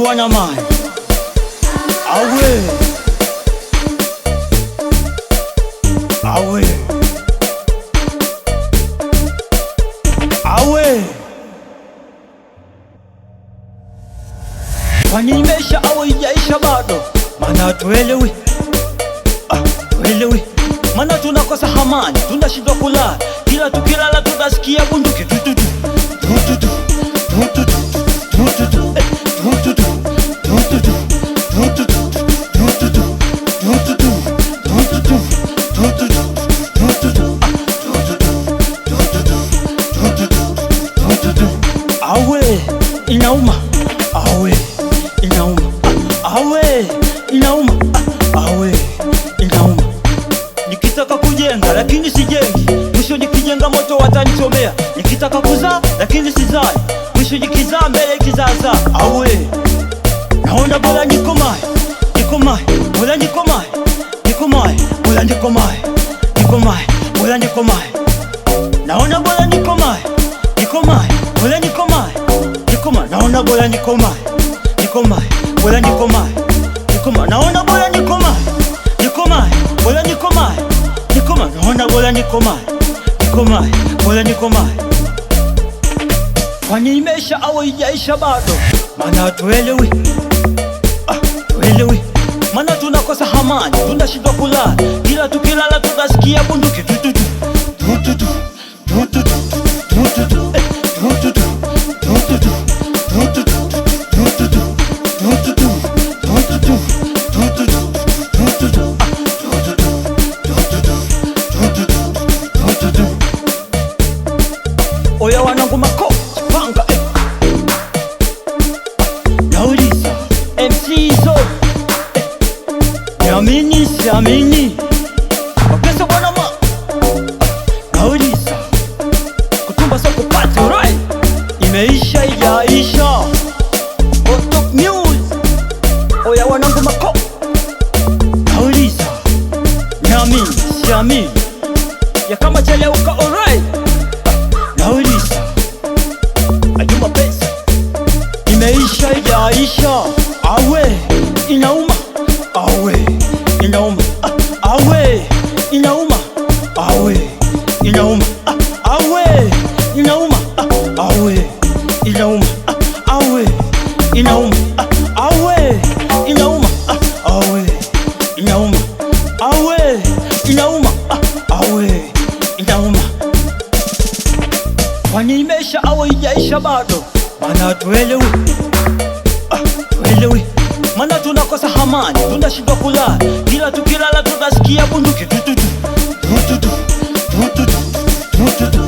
bwana man. Awe awe awe, kwani imesha au ijaisha bado? Mana tuelewi, tuelewi, mana tunakosa hamani, tunashindwa kulala, kila tukilala tunasikia bunduki tututu tututu tututu tututu tututu tututu tututu tututu tututu tututu tututu. Awe inauma, awe inauma, awe inauma, awe inauma. Nikitaka kujenga lakini sijengi, mwisho nikijenga moto watanichomea. Nikitaka kuzaa lakini sizai, mwisho nikizaa mbele kizaza. Awe naona bora nikomae, nikomae, bora nikomae, nikomae, bora nikomae, nikomae, bora nikomae. Naona bora nikomae, nikomae, bora nikomae, nikomae. Naona bora nikomae, nikomae, bora nikomae, nikomae. Naona bora nikomae, nikomae, bora nikomae, nikomae. Naona bora nikomae, nikomae, bora nikomae. Kwani imesha au ijaisha bado? Mana tuelewi, tuelewi, mana tunakosa hamani, tunashindwa kulala, kila tukilala tunasikia bunduki tututu tututu tututu tututu tututu tututu tututu tututu tututu tututu tututu. Oya wanangu mako panga, nauliza MC zo, niamini siamini, wapesa bwana ma. Nauliza kutumba soko party right, imeisha ijaisha, Hot Top News. Oya wanangu mako, nauliza niamini siamini, ya kama cheleuka alright. Nauliza ajuma pesa, imeisha ijaisha, awe inauma, awe inauma, awe inauma, awe inauma, awe inauma, awe inauma, awe inauma, awe inauma, awe inauma, awe inauma, awe inauma. Kwani imesha au ijaisha bado? Mana tuelewi, tuelewi, mana tunakosa hamani, tunashindwa kulala, kila tukilala tunasikia bunduki tututu tututu tututu tututu